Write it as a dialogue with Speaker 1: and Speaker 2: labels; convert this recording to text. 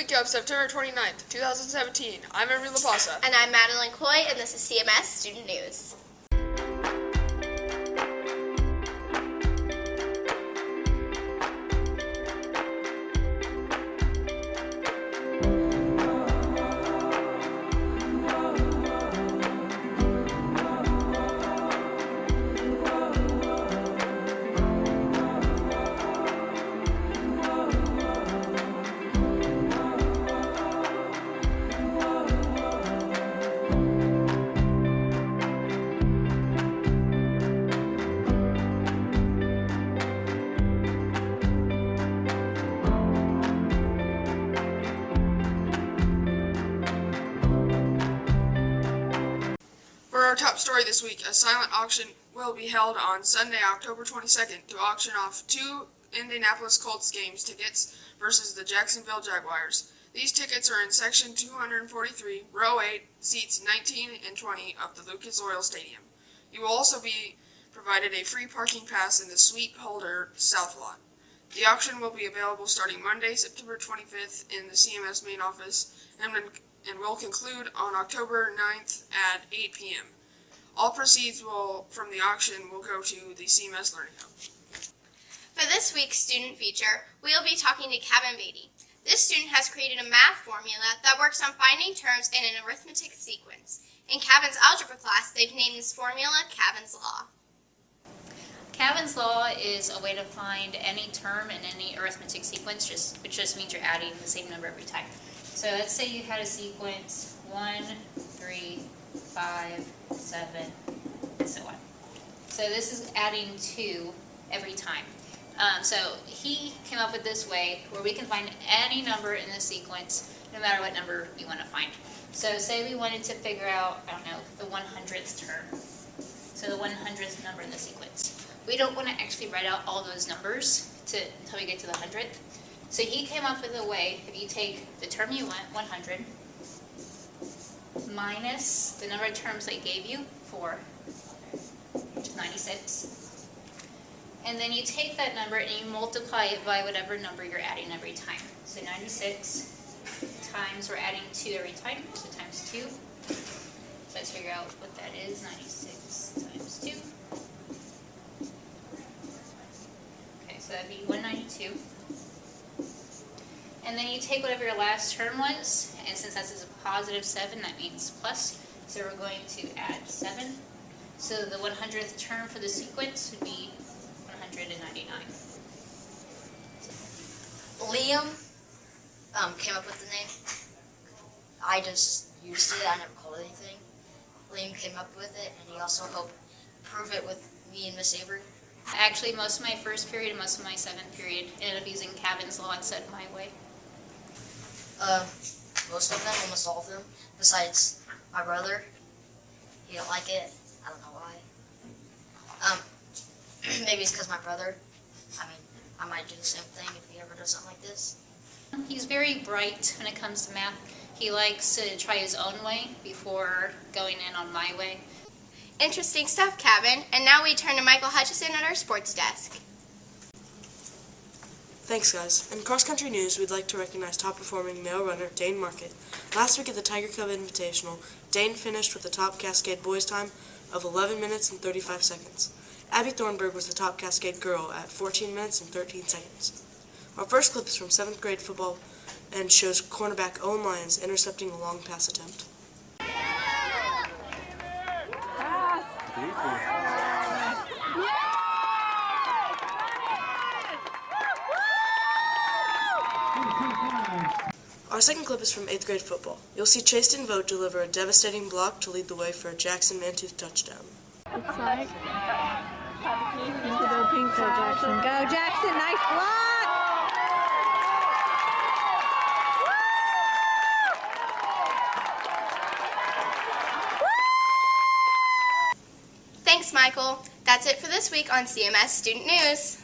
Speaker 1: week of September 29th, 2017. I'm Emory Lopossa.
Speaker 2: And I'm Madelyn Coy, and this is CMS Student News.
Speaker 1: For our top story this week, a silent auction will be held on Sunday, October 22nd to auction off 2 Indianapolis Colts games tickets versus the Jacksonville Jaguars. These tickets are in section 243, row 8, seats 19 and 20 of the Lucas Oil Stadium. You will also be provided a free parking pass in the Suite Holder South lot. The auction will be available starting Monday, September 25th in the CMS main office and will conclude on October 9th at 8 p.m. All proceeds from the auction will go to the CMS Learning Hub.
Speaker 2: For this week's student feature, we will be talking to Cavan. This student has created a math formula that works on finding terms in an arithmetic sequence. In Cavan's algebra class, they've named this formula Cavan's Law.
Speaker 3: Cavan's Law is a way to find any term in any arithmetic sequence, which just means you're adding the same number every time. So let's say you had a sequence 1, 3, 5, 7, and so on. So this is adding 2 every time. So he came up with this way where we can find any number in the sequence, no matter what number you want to find. So say we wanted to figure out, I don't know, the 100th term. So the 100th number in the sequence. We don't want to actually write out all those numbers until we get to the 100th. So he came up with a way, if you take the term you want, 100, minus the number of terms they gave you, 4, which is 96. And then you take that number and you multiply it by whatever number you're adding every time. So 96 times, we're adding 2 every time, so times 2. So let's figure out what that is, 96 times 2. Okay, so that'd be 192. And then you take whatever your last term was, and since this is a positive 7, that means plus, so we're going to add 7. So the 100th term for the sequence would be 199.
Speaker 4: Liam came up with the name. I just used it, I never called it anything. Liam came up with it, and he also helped prove it with me and Miss Avery.
Speaker 3: Actually, most of my first period and most of my 7th period ended up using Cavan's Law instead of my way.
Speaker 4: Most of them, almost all of them, besides my brother. He don't like it. I don't know why. Maybe it's because my brother. I mean, I might do the same thing if he ever does something like this.
Speaker 3: He's very bright when it comes to math. He likes to try his own way before going in on my way.
Speaker 2: Interesting stuff, Cavan. And now we turn to Michael Hutchison at our sports desk.
Speaker 5: Thanks, guys. In cross-country news, we'd like to recognize top-performing male runner Dane Market. Last week at the Tiger Cub Invitational, Dane finished with the top Cascade boys time of 11 minutes and 35 seconds. Abby Thornburg was the top Cascade girl at 14 minutes and 13 seconds. Our first clip is from 7th grade football and shows cornerback Owen Myers intercepting a long pass attempt. Our second clip is from 8th grade football. You'll see Chasten Vogt deliver a devastating block to lead the way for a Jackson Mantooth touchdown.
Speaker 6: It's like pink for Jackson. Go Jackson, nice block!
Speaker 2: Thanks, Michael. That's it for this week on CMS Student News.